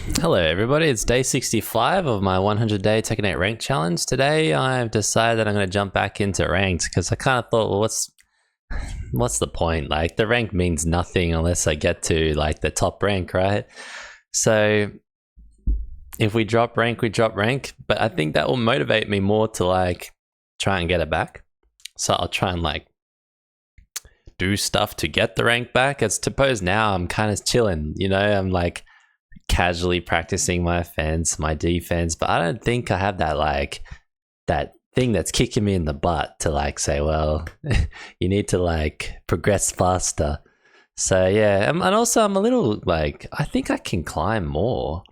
Hello everybody, it's day 65 of my 100-day Tekken 8 rank challenge. Today I've decided that I'm going to jump back into ranked because I kind of thought, well, what's the point? Like, the rank means nothing unless I get to like the top rank, right? So if we drop rank, we drop rank, but I think that will motivate me more to like try and get it back. So I'll try and like do stuff to get the rank back. As suppose now I'm kind of chilling, you know, I'm like casually practicing my offense, my defense, but I don't think I have that like that thing that's kicking me in the butt to like say, well, you need to like progress faster. So yeah, and also I'm a little like, I think I can climb more.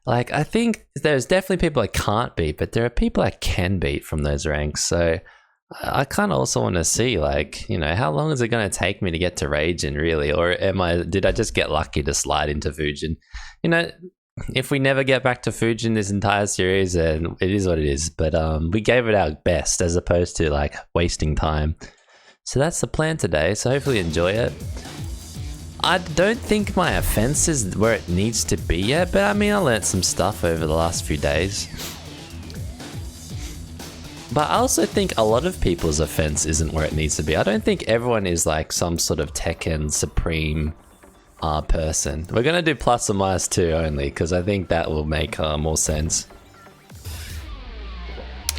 Like, I think there's definitely people I can't beat, but there are people I can beat from those ranks. So I kind of also want to see, like, you know, how long is it going to take me to get to Raging, really? Or did I just get lucky to slide into Fujin? You know, if we never get back to Fujin this entire series, then it is what it is. But we gave it our best as opposed to, like, wasting time. So that's the plan today. So hopefully you enjoy it. I don't think my offense is where it needs to be yet, but I mean, I learned some stuff over the last few days. But I also think a lot of people's offense isn't where it needs to be. I don't think everyone is like some sort of Tekken supreme person. We're going to do plus or minus 2 only, because I think that will make more sense.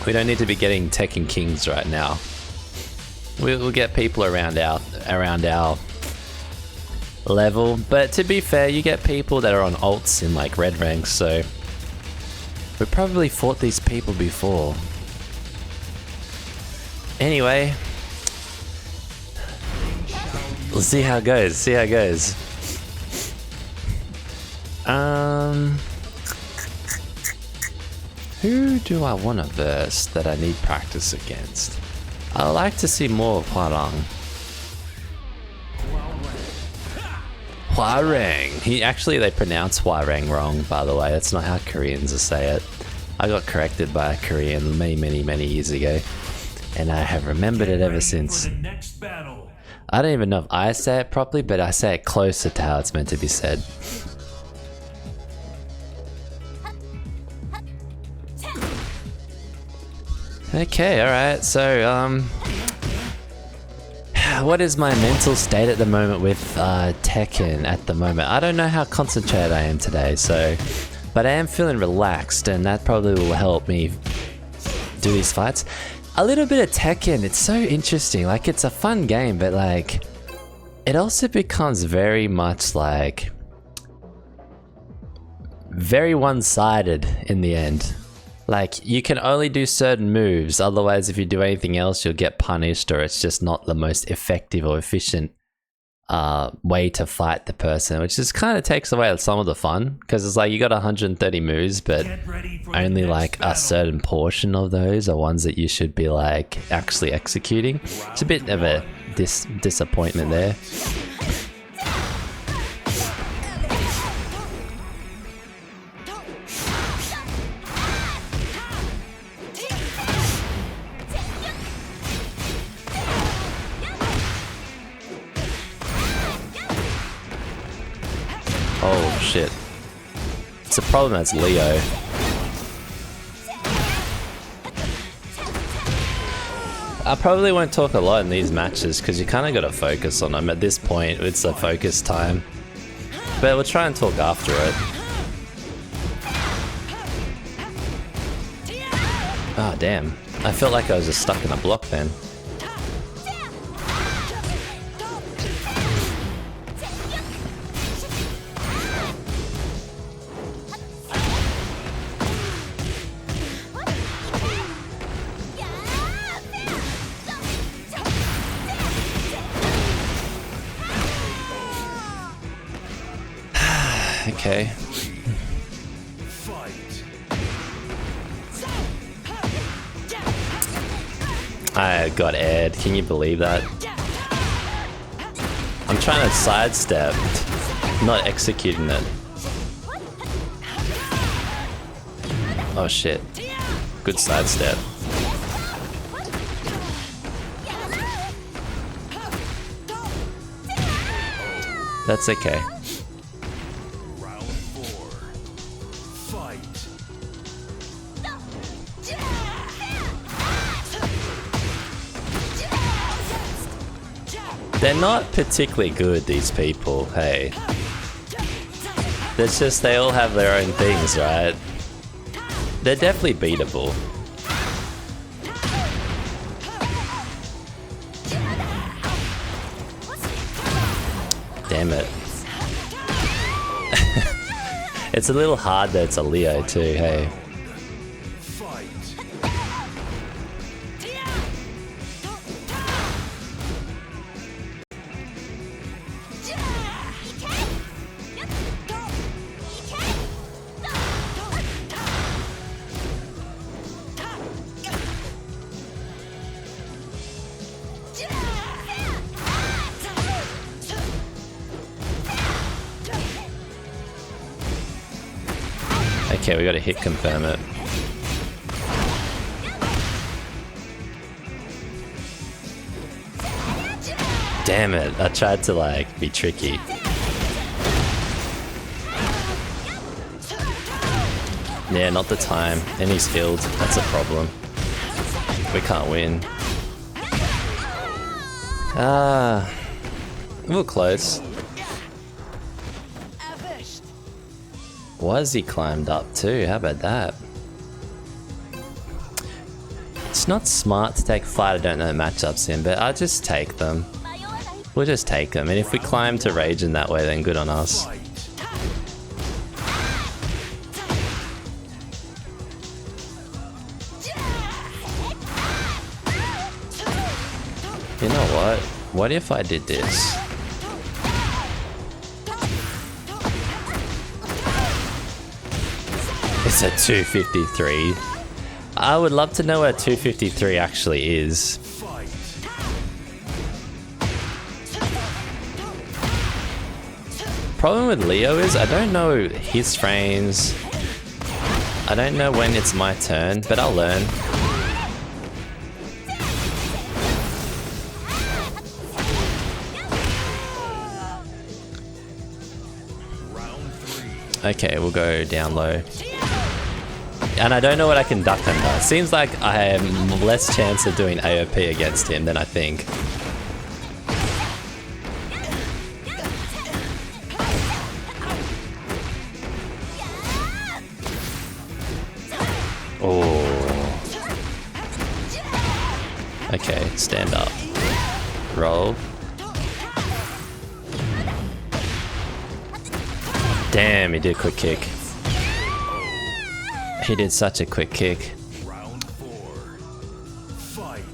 We don't need to be getting Tekken Kings right now. We'll get people around our level. But to be fair, you get people that are on alts in like red ranks, so we probably fought these people before. Anyway, we'll see how it goes. Who do I want to verse that I need practice against? I like to see more of Hwarang. Hwarang. They pronounce Hwarang wrong, by the way. That's not how Koreans say it. I got corrected by a Korean many years ago, and I have remembered it ever since. I don't even know if I say it properly, but I say it closer to how it's meant to be said. Okay, alright, so, what is my mental state at the moment with Tekken at the moment? I don't know how concentrated I am today, so, but I am feeling relaxed, and that probably will help me do these fights. A little bit of Tekken, it's so interesting. Like, it's a fun game, but like, it also becomes very much like very one-sided in the end. Like, you can only do certain moves, otherwise if you do anything else you'll get punished, or it's just not the most effective or efficient way to fight the person, which just kind of takes away some of the fun, because it's like you got 130 moves, but only like a certain portion of those are ones that you should be like actually executing. It's a bit of a disappointment there. Oh shit. It's a problem as Leo. I probably won't talk a lot in these matches because you kind of got to focus on them. At this point, it's a focus time. But we'll try and talk after it. Oh damn. I felt like I was just stuck in a block then. Okay. I got aired. Can you believe that? I'm trying to sidestep, not executing it. Oh shit. Good sidestep. That's okay. They're not particularly good, these people, hey. It's just they all have their own things, right? They're definitely beatable. Damn it. It's a little hard that it's a Leo too, hey. Okay, we gotta hit confirm it. Damn it, I tried to like be tricky. Yeah, not the time. And he's healed. That's a problem. We can't win. Ah, a little close. Was he climbed up too? How about that? It's not smart to take a fight I don't know matchups in, but I'll just take them. We'll just take them, and if we climb to rage in that way, then good on us. You know what? What if I did this? It's a 253. I would love to know what a 253 actually is. Problem with Leo is I don't know his frames. I don't know when it's my turn, but I'll learn. Okay, we'll go down low. And I don't know what I can duck under. It seems like I have less chance of doing AOP against him than I think. Oh. Okay, stand up. Roll. Damn, he did a quick kick. He did such a quick kick. Round 4. Fight.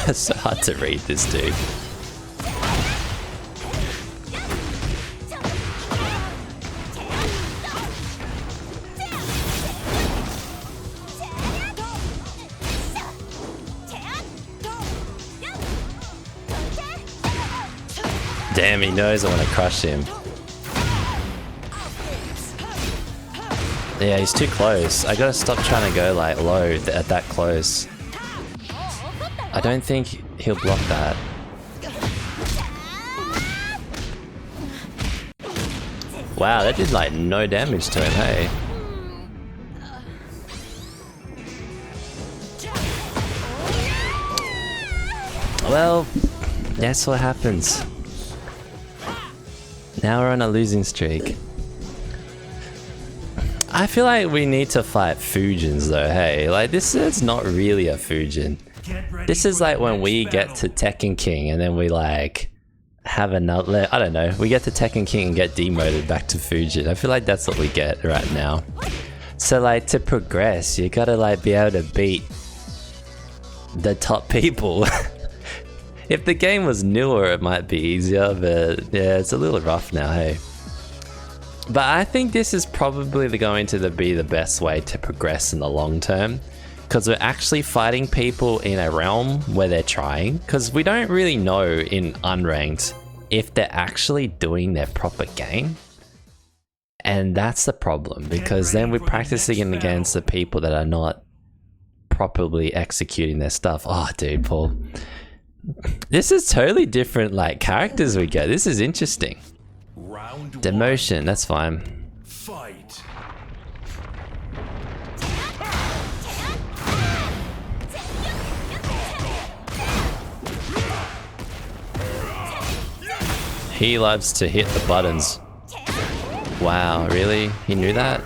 It's so hard to read this dude. Damn, he knows I want to crush him. Yeah, he's too close. I gotta stop trying to go like low at that close. I don't think he'll block that. Wow, that did like no damage to him, hey? Well, that's what happens. Now we're on a losing streak. I feel like we need to fight Fujins though, hey? Like, this is not really a Fujin. This is like when we get to Tekken King and then we like have another, I don't know, we get to Tekken King and get demoted back to Fujin. I feel like that's what we get right now. So like, to progress, you gotta like be able to beat the top people. If the game was newer, it might be easier, but yeah, it's a little rough now, hey? But I think this is probably going to be the best way to progress in the long term, because we're actually fighting people in a realm where they're trying, because we don't really know in unranked if they're actually doing their proper game. And that's the problem, because then we're practicing against the people that are not properly executing their stuff. Oh, dude, Paul. This is totally different, like, characters we get. This is interesting. Round Demotion, one. that's fine. Fight. He loves to hit the buttons. Wow, really? He knew that?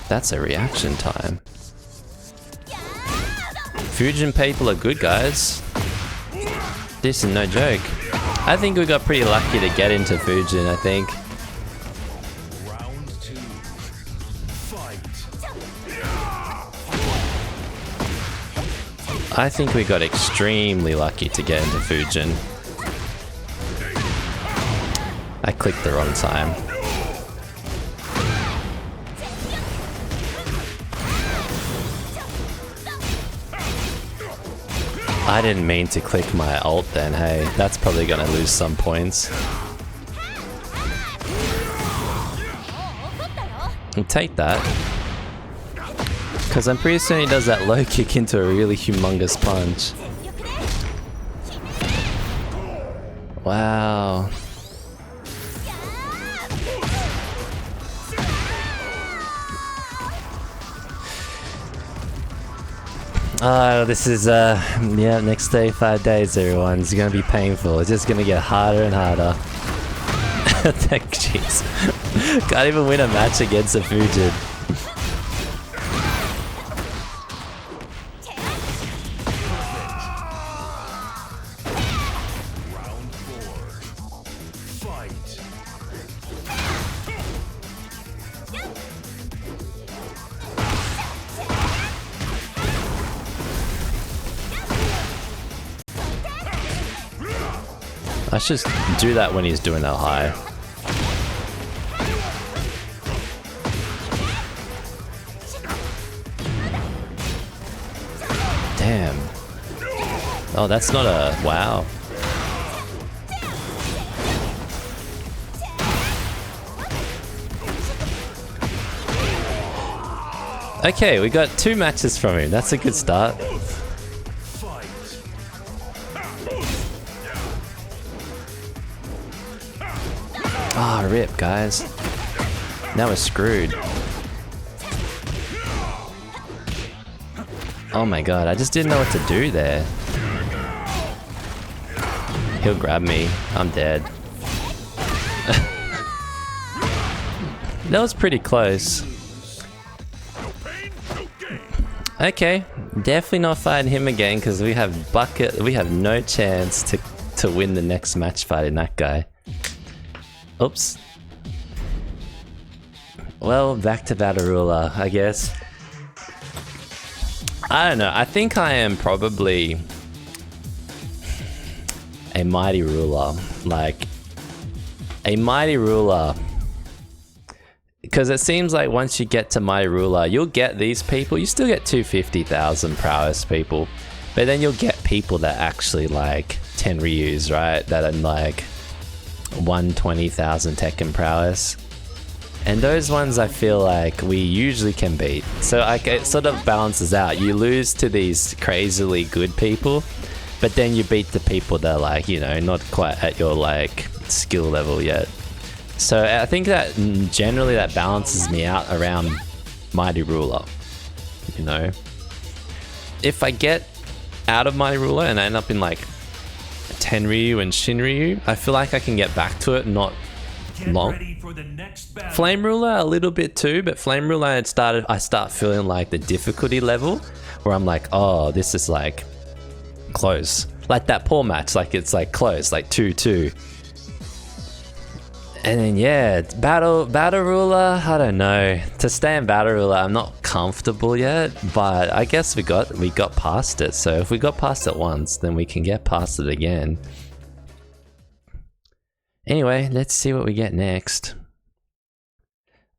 That's a reaction time. Fujin people are good, guys. This is no joke. I think we got pretty lucky to get into Fujin, I think. Round two. Fight. I think we got extremely lucky to get into Fujin. I clicked the wrong time. I didn't mean to click my ult then, hey. That's probably gonna lose some points. I'll take that. Because I'm pretty certain he does that low kick into a really humongous punch. Wow. Oh, this is, yeah, next day, 5 days, everyone. It's gonna be painful. It's just gonna get harder and harder. Jeez. Can't even win a match against a Fujin. Round four. Fight. I should do that when he's doing that high. Damn. Oh, that's not a... Wow. Okay, we got 2 matches from him. That's a good start. Fight. Ah, rip, guys. Now we're screwed. Oh my god, I just didn't know what to do there. He'll grab me. I'm dead. That was pretty close. Okay, definitely not fighting him again because we have no chance to win the next match fighting that guy. Oops. Well, back to Battle Ruler, I guess. I don't know, I think I am probably a Mighty Ruler. Like, a Mighty Ruler. Because it seems like once you get to Mighty Ruler, you'll get these people. You still get 250,000 prowess people. But then you'll get people that actually like 10 Ryus, right? That are like 120,000 Tekken prowess. And those ones I feel like we usually can beat. So like it sort of balances out. You lose to these crazily good people, but then you beat the people that are like, you know, not quite at your like skill level yet. So I think that generally that balances me out around Mighty Ruler, you know. If I get out of Mighty Ruler and I end up in like Tenryu and Shinryu, I feel like I can get back to it, not long. Flame Ruler a little bit too, but Flame Ruler I start feeling like the difficulty level where I'm like, oh, this is like close. Like that poor match, like it's like close, like 2-2. And then yeah, Battle Ruler, I don't know. To stay in Battle Ruler, I'm not comfortable yet, but I guess we got past it. So if we got past it once, then we can get past it again. Anyway, let's see what we get next.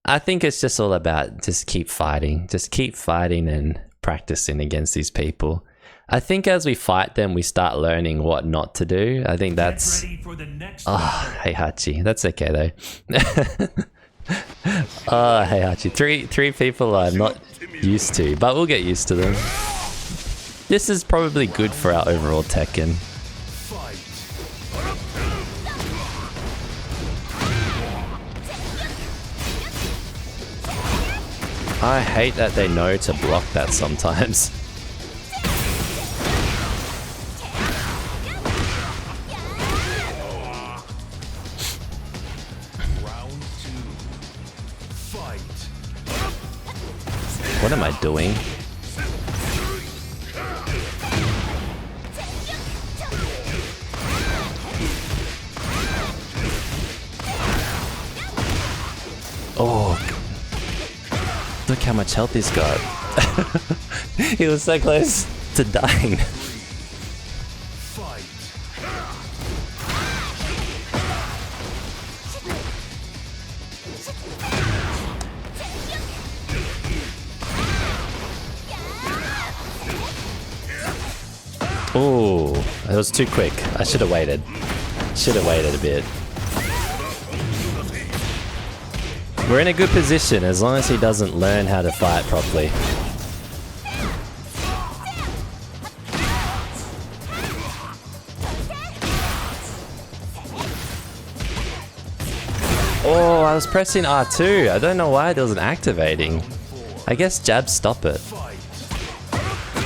I think it's just all about just keep fighting and practicing against these people. I think as we fight them, we start learning what not to do. I think that's... Oh, hey Hachi. That's okay though. Oh, hey Hachi. Three people I'm not used to, but we'll get used to them. This is probably good for our overall Tekken. Fight. I hate that they know to block that sometimes. Round 2. Fight. What am I doing? Oh, look how much health he's got. He was so close to dying. Fight. Oh, it was too quick. I should have waited. Should have waited a bit. We're in a good position as long as he doesn't learn how to fight properly. Oh, I was pressing R2. I don't know why it wasn't activating. I guess jab stop it.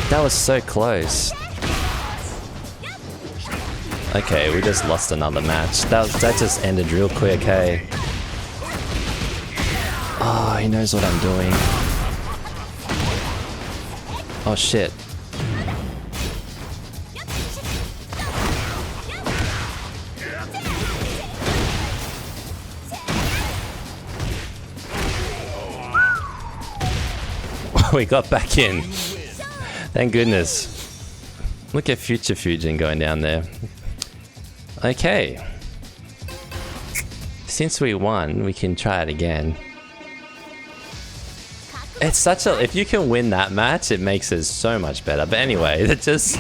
That was so close. Okay, we just lost another match. That just ended real quick, hey. Oh, he knows what I'm doing. Oh shit. We got back in. Thank goodness. Look at Future Fujin going down there. Okay. Since we won, we can try it again. It's such a... If you can win that match, it makes it so much better. But anyway, it just...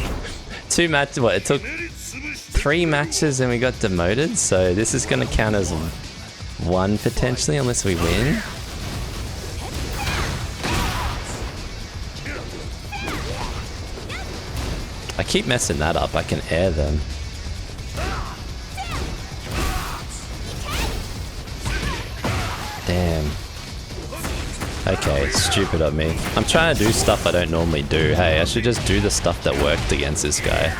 2 matches... What? It took 3 matches and we got demoted. So this is going to count as 1 potentially, unless we win. I keep messing that up. I can air them. Damn. Okay, stupid of me. I'm trying to do stuff I don't normally do. Hey, I should just do the stuff that worked against this guy.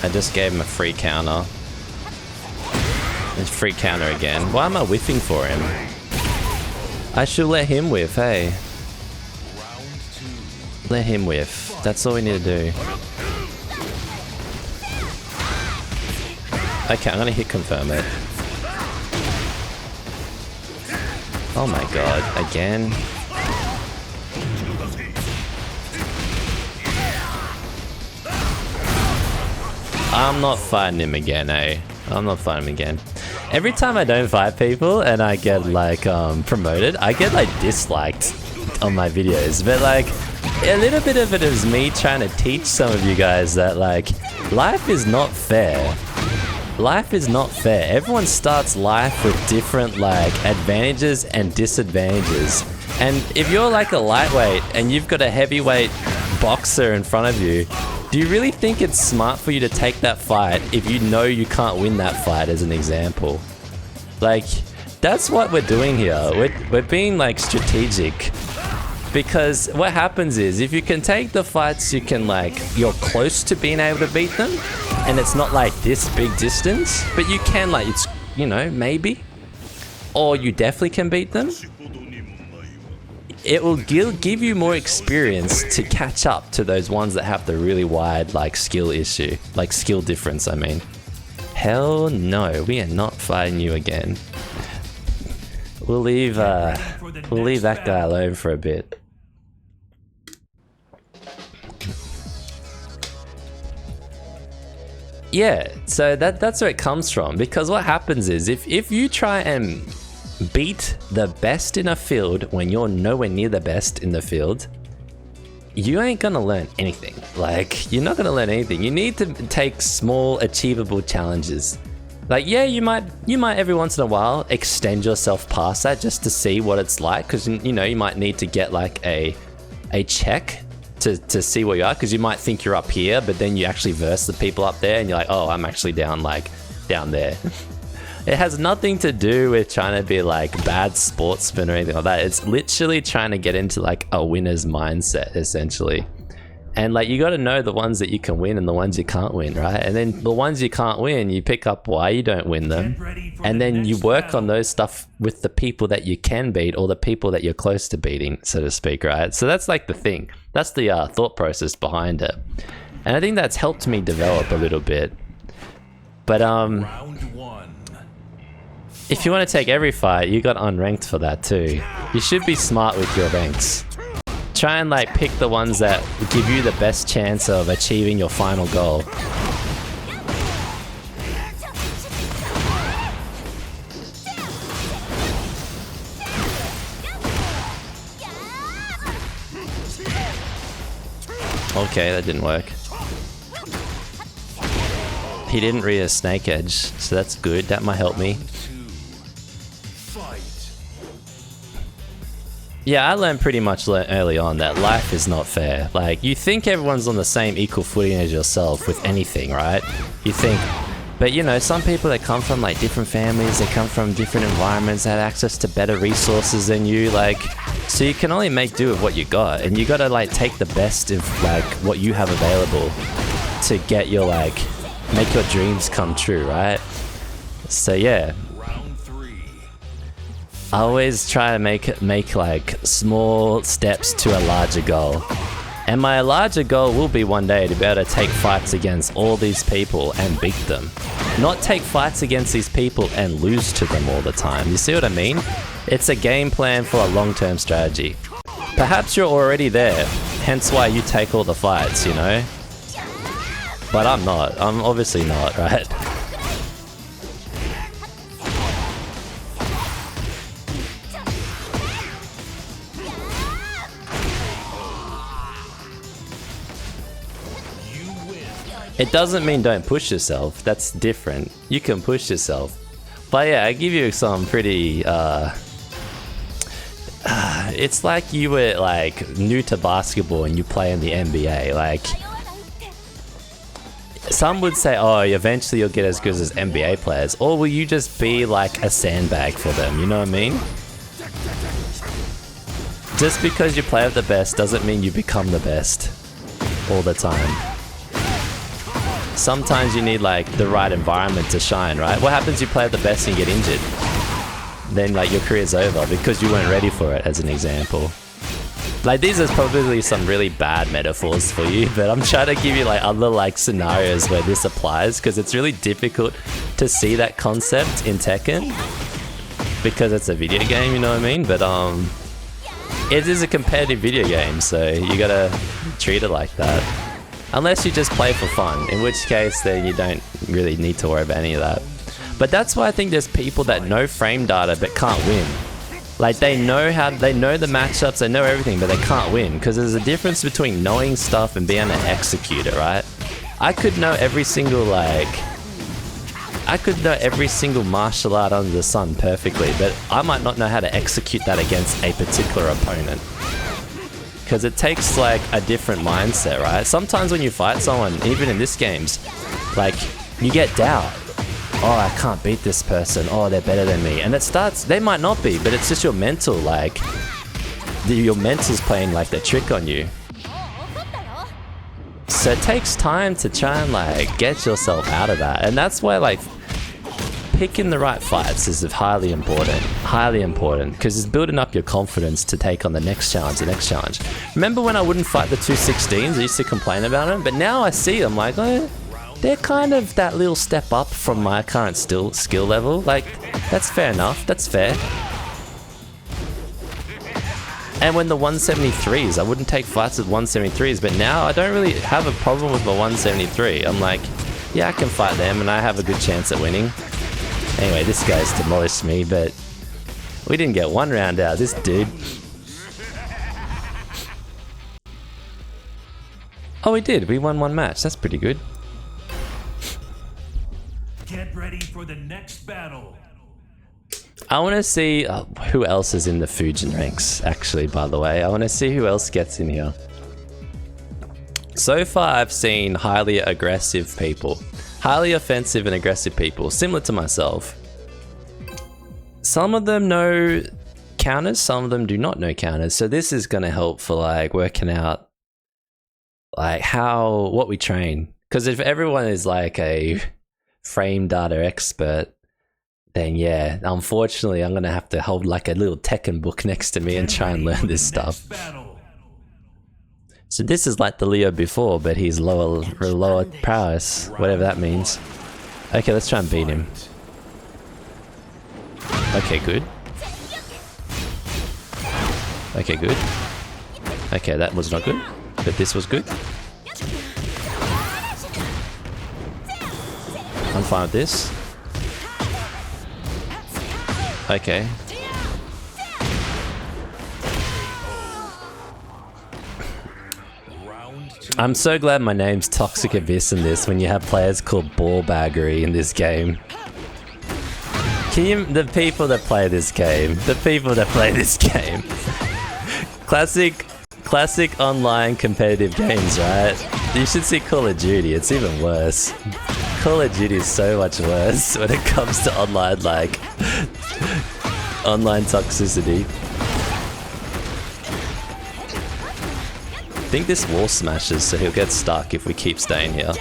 I just gave him a free counter. It's free counter again. Why am I whiffing for him? I should let him whiff, hey. Let him whiff. That's all we need to do. Okay, I'm gonna hit confirm it. Oh my god, again? I'm not fighting him again, eh? I'm not fighting him again. Every time I don't fight people and I get like promoted, I get like disliked on my videos. But like, a little bit of it is me trying to teach some of you guys that like, life is not fair. Life is not fair. Everyone starts life with different like advantages and disadvantages. And if you're like a lightweight and you've got a heavyweight boxer in front of you, do you really think it's smart for you to take that fight if you know you can't win that fight, as an example? Like, that's what we're doing here. We're being like strategic. Because what happens is, if you can take the fights, you can like, you're close to being able to beat them. And it's not like this big distance, but you can like, it's, you know, maybe. Or you definitely can beat them. It will give you more experience to catch up to those ones that have the really wide like skill issue. Like skill difference, I mean. Hell no, we are not fighting you again. We'll leave that guy alone for a bit. Yeah, so that's where it comes from, because what happens is if you try and beat the best in a field when you're nowhere near the best in the field, you ain't gonna learn anything. Like, you're not gonna learn anything. You need to take small achievable challenges. Like, yeah, you might every once in a while extend yourself past that just to see what it's like, because you know you might need to get like a check to see where you are, because you might think you're up here, but then you actually verse the people up there and you're like, oh, I'm actually down there. It has nothing to do with trying to be like bad sportsman or anything like that. It's literally trying to get into like a winner's mindset, essentially. And like, you got to know the ones that you can win and the ones you can't win, right? And then the ones you can't win, you pick up why you don't win them, and then you work on those stuff with the people that you can beat, or the people that you're close to beating, so to speak, right? So that's like the thing. That's the thought process behind it, and I think that's helped me develop a little bit. But Round one. if you want to take every fight, you got unranked for that too. You should be smart with your ranks. Try and like pick the ones that give you the best chance of achieving your final goal. Okay, that didn't work. He didn't read a snake edge, so that's good. That might help me. Yeah, I learned pretty much early on that life is not fair. Like, you think everyone's on the same equal footing as yourself with anything, right? You think, but you know, some people that come from like different families, they come from different environments, they have access to better resources than you, like, so you can only make do with what you got, and you gotta like take the best of like what you have available to get your like, make your dreams come true, right? So yeah. I always try to make like small steps to a larger goal. And my larger goal will be one day to be able to take fights against all these people and beat them. Not take fights against these people and lose to them all the time. You see what I mean? It's a game plan for a long-term strategy. Perhaps you're already there, hence why you take all the fights, you know? But I'm not. I'm obviously not, right? It doesn't mean don't push yourself, that's different. You can push yourself. But yeah, I give you some pretty, it's like you were like new to basketball and you play in the NBA. Like, some would say, oh, eventually you'll get as good as NBA players. Or will you just be like a sandbag for them, you know what I mean? Just because you play with the best doesn't mean you become the best all the time. Sometimes you need like the right environment to shine, right? What happens if you play with the best and you get injured? Then like your career's over because you weren't ready for it, as an example. Like, these are probably some really bad metaphors for you, but I'm trying to give you like other like scenarios where this applies, because it's really difficult to see that concept in Tekken because it's a video game, you know what I mean? But it is a competitive video game, so you gotta treat it like that. Unless you just play for fun, in which case then you don't really need to worry about any of that. But that's why I think there's people that know frame data but can't win. Like, they know the matchups, they know everything, but they can't win, because there's a difference between knowing stuff and being able to execute it, right? I could know every single martial art under the sun perfectly, but I might not know how to execute that against a particular opponent. Because it takes like a different mindset, right? Sometimes when you fight someone, even in this games, like, you get doubt. Oh, I can't beat this person. Oh, they're better than me. And it starts, they might not be, but it's just your mental, like, your mental's playing like the trick on you. So it takes time to try and like get yourself out of that. And that's why like picking the right fights is highly important, because it's building up your confidence to take on the next challenge, Remember when I wouldn't fight the 216s? I used to complain about them, but now I see them like, oh, they're kind of that little step up from my current skill level. Like, that's fair enough, that's fair. And when the 173s, I wouldn't take fights with 173s, but now I don't really have a problem with my 173. I'm like, yeah, I can fight them and I have a good chance at winning. Anyway, this guy's demolished me, but we didn't get one round out of this dude. Oh, we did. We won one match. That's pretty good. Get ready for for the next battle. I want to see who else is in the Fujin ranks, actually, by the way. I want to see who else gets in here. So far, I've seen highly aggressive people. Highly offensive and aggressive people, similar to myself. Some of them know counters, some of them do not know counters. So this is going to help for like working out like what we train. Because if everyone is like a frame data expert, then yeah, unfortunately, I'm going to have to hold like a little Tekken book next to me and try and learn this stuff. So this is like the Leo before, but he's lower prowess, whatever that means. Okay, let's try and beat him. Okay, good. Okay, good. Okay, that was not good, but this was good. I'm fine with this. Okay. I'm so glad my name's Toxic Abyss in this when you have players called Ballbaggery in this game. The people that play this game, classic online competitive games, right? You should see Call of Duty, it's even worse. Call of Duty is so much worse when it comes to online, like, online toxicity. I think this wall smashes, so he'll get stuck if we keep staying here.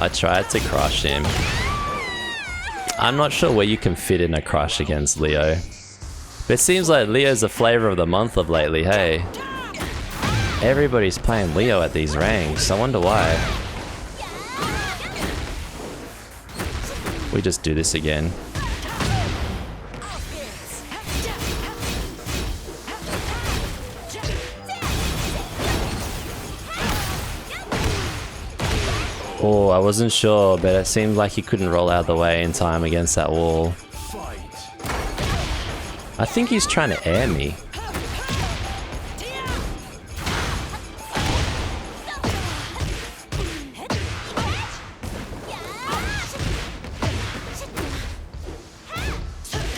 I tried to crush him. I'm not sure where you can fit in a crush against Leo. But it seems like Leo's the flavor of the month of lately, hey? Everybody's playing Leo at these ranks, I wonder why. We just do this again. Oh, I wasn't sure, but it seemed like he couldn't roll out of the way in time against that wall. I think he's trying to air me.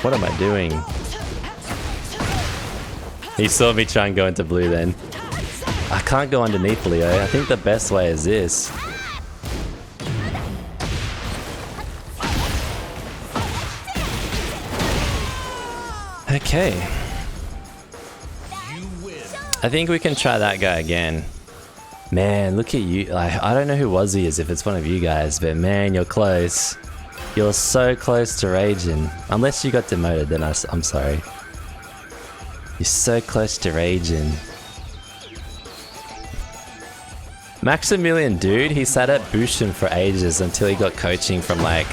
What am I doing? He saw me try and go into blue then. I can't go underneath Leo. I think the best way is this. Okay. I think we can try that guy again. Man, look at you. Like, I don't know who Wazzy is if it's one of you guys, but man, you're close. You're so close to raging. Unless you got demoted, then I'm sorry. You're so close to raging. Maximilian, dude, he sat at Bushin for ages until he got coaching from like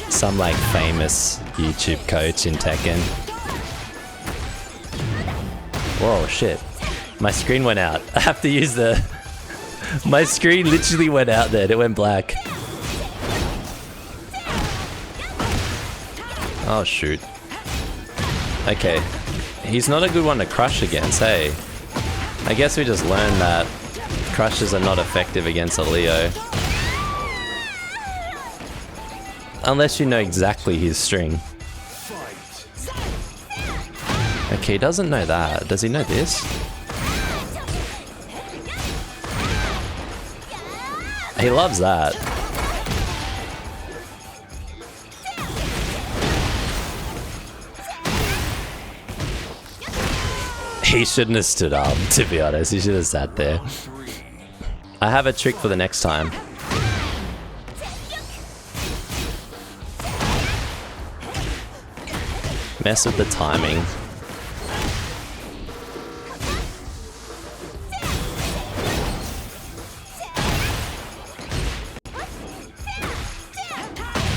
some like famous YouTube coach in Tekken. Whoa, shit. My screen went out. I have to use the... My screen literally went out there. It went black. Oh, shoot. Okay. He's not a good one to crush against, hey. I guess we just learned that crushes are not effective against a Leo. Unless you know exactly his string. Okay, he doesn't know that. Does he know this? He loves that. He shouldn't have stood up, to be honest. He should have sat there. I have a trick for the next time. Mess with the timing.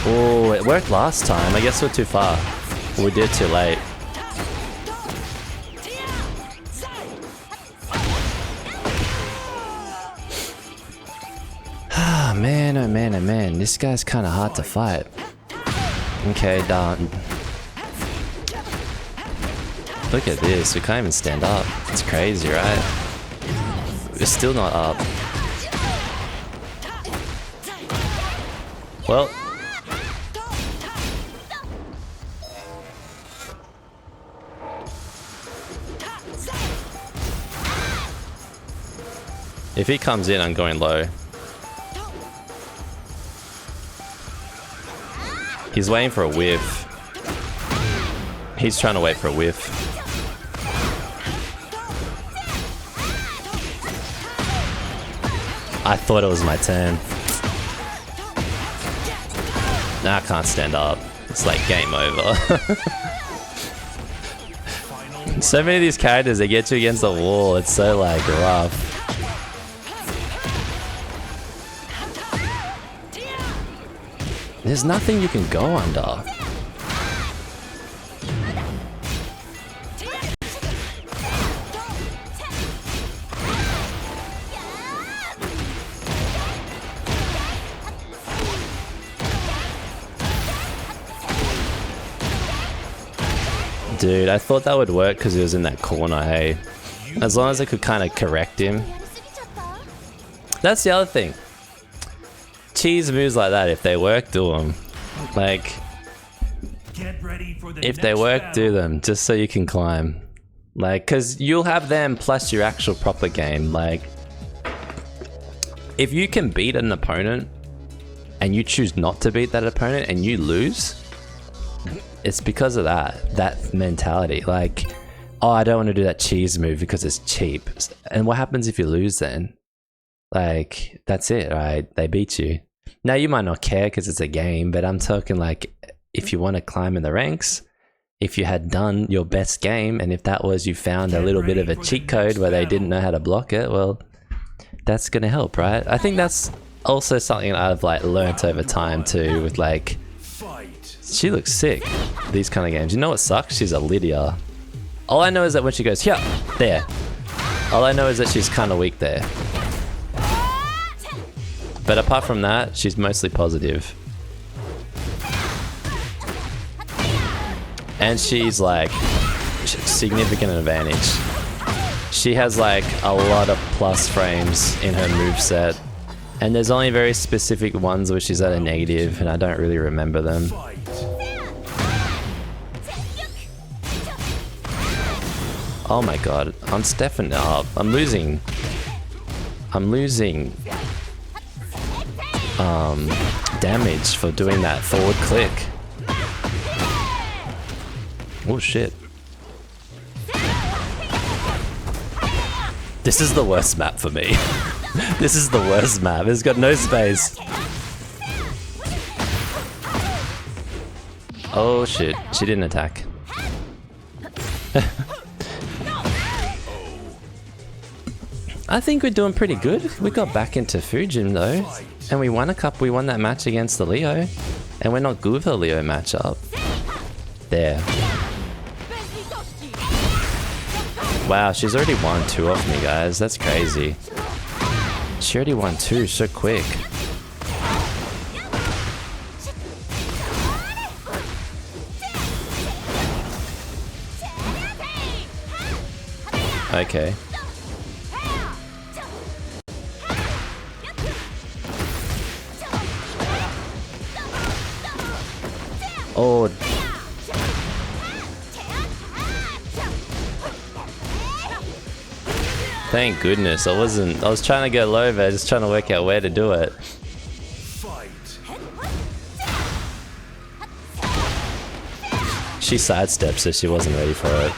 Oh, it worked last time. I guess we're too far. We did too late. Ah, man, oh man, oh man. This guy's kind of hard to fight. Okay, done. Look at this. We can't even stand up. It's crazy, right? We're still not up. Well, if he comes in, I'm going low. He's waiting for a whiff. He's trying to wait for a whiff. I thought it was my turn. Now I can't stand up. It's like game over. So many of these characters, they get you against the wall. It's so like rough. There's nothing you can go under. Dude, I thought that would work because he was in that corner, hey. As long as I could kind of correct him. That's the other thing. Cheese moves like that, if they work, do them. Like, if they work, do them, just so you can climb. Like, because you'll have them plus your actual proper game. Like, if you can beat an opponent and you choose not to beat that opponent and you lose, it's because of that mentality. Like, oh, I don't want to do that cheese move because it's cheap. And what happens if you lose then? Like, that's it, right? They beat you. Now, you might not care because it's a game, but I'm talking like, if you want to climb in the ranks, if you had done your best game, and if that was you found a little bit of a cheat code where they didn't know how to block it, well, that's going to help, right? I think that's also something I've like learnt over time too, with like, she looks sick, these kind of games. You know what sucks? She's a Lydia. All I know is that when she goes, yeah, there. All I know is that she's kind of weak there. But apart from that, she's mostly positive. And she's like, significant advantage. She has like a lot of plus frames in her moveset. And there's only very specific ones where she's at a negative, and I don't really remember them. Oh my god, I'm stepping up. I'm losing damage for doing that forward click. Oh shit. This is the worst map for me. This is the worst map. It's got no space. Oh shit, she didn't attack. I think we're doing pretty good. We got back into Fujin though, and we won a cup. We won that match against the Leo, and we're not good with the Leo matchup. There. Wow, she's already won 2 off me, guys. That's crazy. She already won 2 so quick. Okay. Oh. Thank goodness. I was trying to go low, but I was just trying to work out where to do it. She sidestepped, so she wasn't ready for it.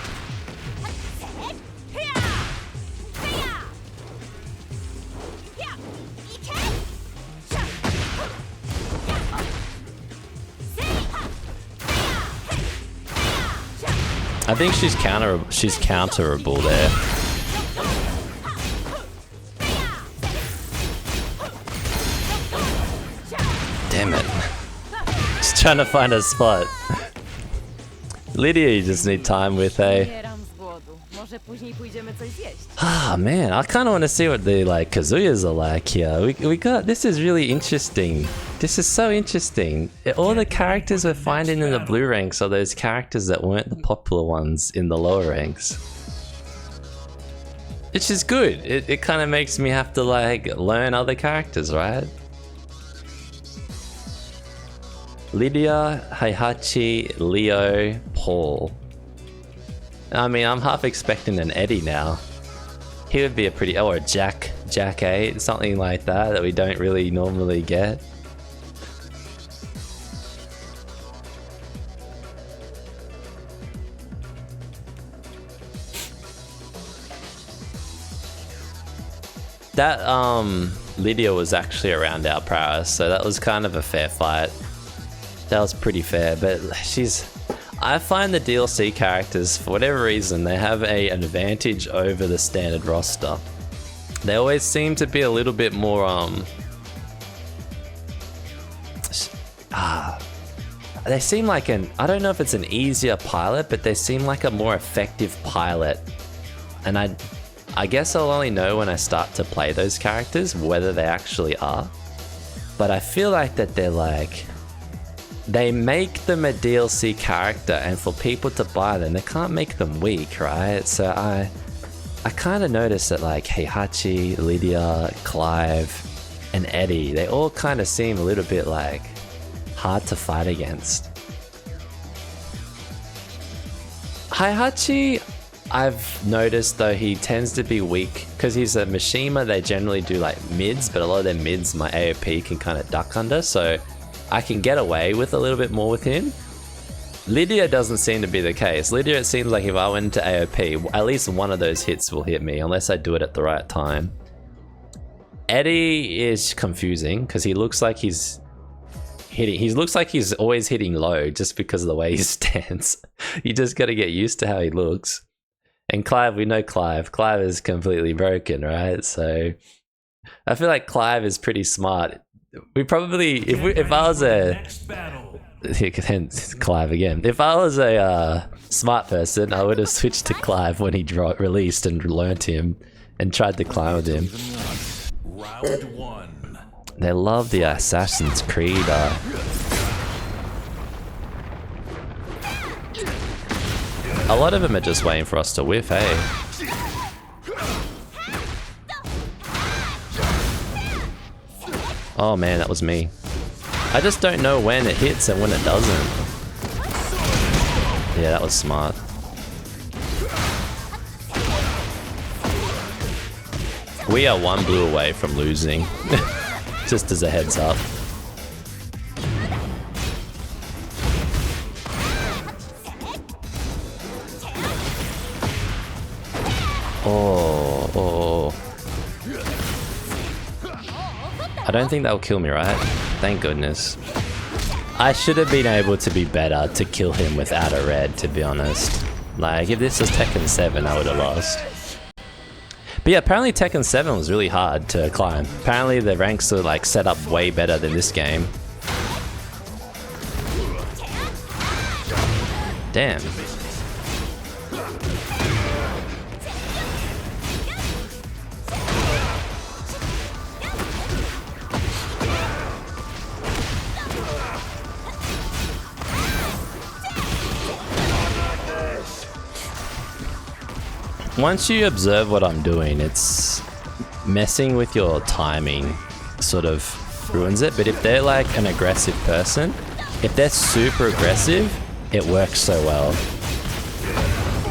I think she's counterable there. Damn it. Just trying to find a spot. Lydia, you just need time with, hey. Ah man, I kind of want to see what the like Kazuyas are like here. We got, this is really interesting. This is so interesting. All the characters we're finding in the blue ranks are those characters that weren't the popular ones in the lower ranks. Which is good. It kind of makes me have to like learn other characters, right? Lydia, Heihachi, Leo, Paul. I mean, I'm half expecting an Eddie now. He would be a pretty, or a Jack 8, something like that we don't really normally get. That Lydia was actually around our prowess, so that was kind of a fair fight. That was pretty fair, but I find the DLC characters, for whatever reason, they have an advantage over the standard roster. They always seem to be a little bit more they seem like I don't know if it's an easier pilot, but they seem like a more effective pilot. And I guess I'll only know when I start to play those characters whether they actually are. But I feel like that they make them a DLC character, and for people to buy them, they can't make them weak, right? So I kind of noticed that like Heihachi, Lydia, Clive, and Eddie, they all kind of seem a little bit like hard to fight against. Heihachi, I've noticed though, he tends to be weak because he's a Mishima. They generally do like mids, but a lot of their mids my AOP can kind of duck under, so I can get away with a little bit more with him. Lydia doesn't seem to be the case. Lydia, it seems like if I went into AOP, at least one of those hits will hit me unless I do it at the right time. Eddie is confusing because he looks like he's always hitting low just because of the way he stands. You just gotta get used to how he looks. And Clive, we know Clive. Clive is completely broken, right? So I feel like Clive is pretty smart. We probably, if I was Clive again. If I was a smart person, I would have switched to Clive when he released and learnt him and tried to climb with him. Round 1. They love the Assassin's Creed. A lot of them are just waiting for us to whiff, hey? Oh man, that was me. I just don't know when it hits and when it doesn't. Yeah, that was smart. We are one blue away from losing. Just as a heads up. Oh. I don't think that'll kill me, right? Thank goodness. I should have been able to be better to kill him without a red, to be honest. Like, if this was Tekken 7, I would have lost. But yeah, apparently Tekken 7 was really hard to climb. Apparently the ranks are like set up way better than this game. Damn. Once you observe what I'm doing, it's messing with your timing sort of ruins it. But if they're like an aggressive person, if they're super aggressive, it works so well.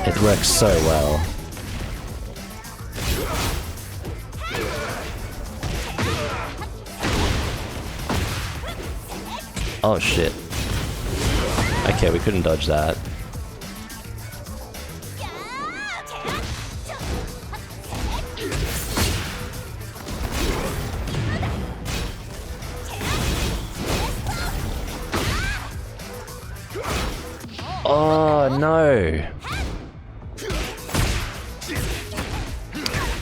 It works so well. Oh shit. Okay, we couldn't dodge that. Oh no.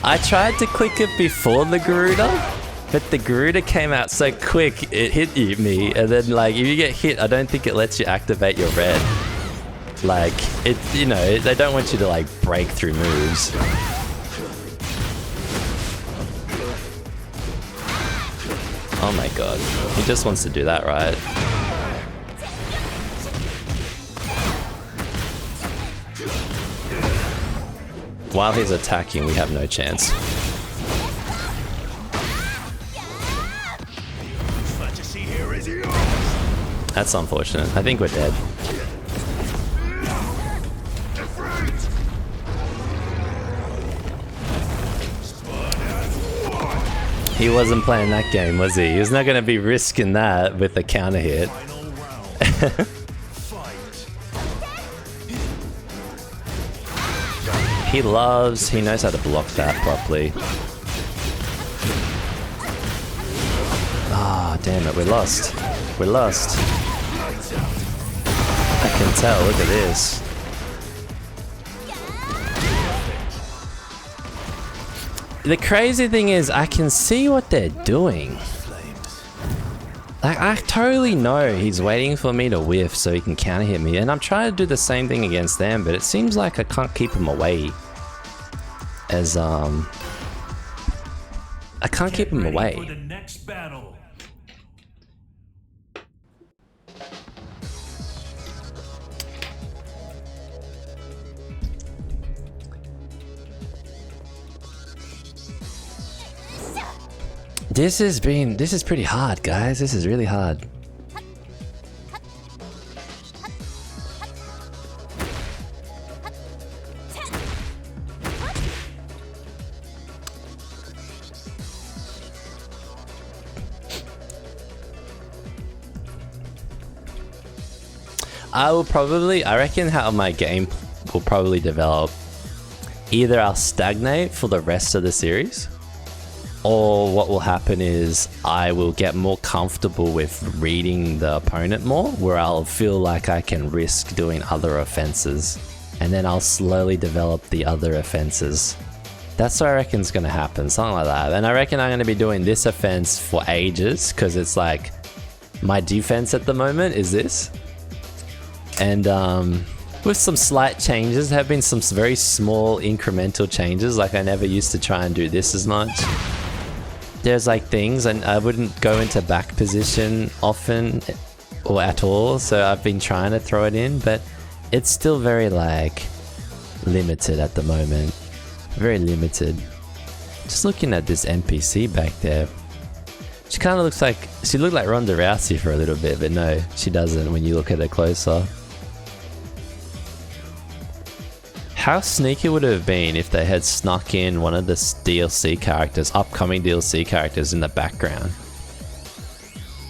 I tried to click it before the Garuda, but the Garuda came out so quick it hit me, and then like if you get hit, I don't think it lets you activate your red. Like it, you know, they don't want you to like break through moves. Oh my god, he just wants to do that, right? While he's attacking, we have no chance. That's unfortunate. I think we're dead. He wasn't playing that game, was he? He's not going to be risking that with the counter hit. He knows how to block that properly. Ah, damn it, we lost. We lost. I can tell, look at this. The crazy thing is, I can see what they're doing. Like, I totally know he's waiting for me to whiff so he can counter hit me, and I'm trying to do the same thing against them, but it seems like I can't keep him away. As, I can't keep him away. This is pretty hard, guys. This is really hard. I reckon how my game will probably develop. Either I'll stagnate for the rest of the series, or what will happen is I will get more comfortable with reading the opponent more, where I'll feel like I can risk doing other offenses, and then I'll slowly develop the other offenses. That's what I reckon is going to happen, something like that. And I reckon I'm going to be doing this offense for ages, because it's like my defense at the moment is this. And with some slight changes, there have been some very small incremental changes, like I never used to try and do this as much. There's like things, and I wouldn't go into back position often or at all, so I've been trying to throw it in, but it's still very like limited at the moment. Very limited. Just looking at this NPC back there, she kind of looks like, she looked like Ronda Rousey for a little bit, but no, she doesn't when you look at her closer. How sneaky would it have been if they had snuck in one of the DLC characters, upcoming DLC characters in the background?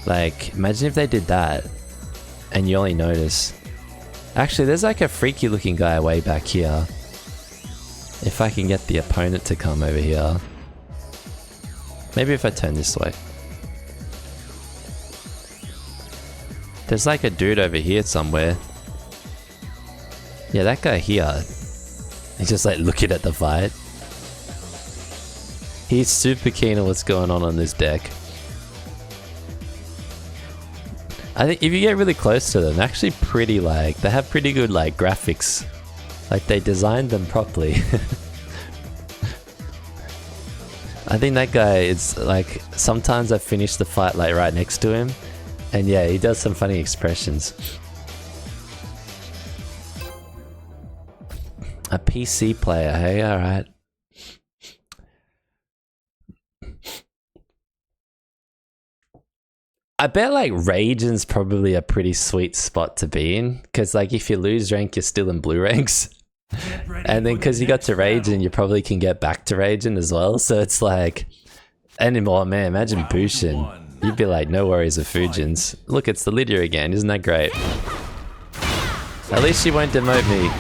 Like, imagine if they did that and you only notice. Actually, there's like a freaky looking guy way back here. If I can get the opponent to come over here. Maybe if I turn this way. There's like a dude over here somewhere. Yeah, that guy here. He's just like looking at the fight. He's super keen on what's going on this deck. I think if you get really close to them, they're actually pretty like, they have pretty good like graphics. Like they designed them properly. I think that guy is like, sometimes I finish the fight like right next to him. And yeah, he does some funny expressions. A PC player, hey, alright. I bet like Raging's probably a pretty sweet spot to be in, because like if you lose rank, you're still in blue ranks. And then because you got to Raging, you probably can get back to Raging as well. So it's like, anymore, man, imagine Bushin. You'd be like, no worries with Fujins. Look, it's the Lydia again, isn't that great? At least she won't demote me.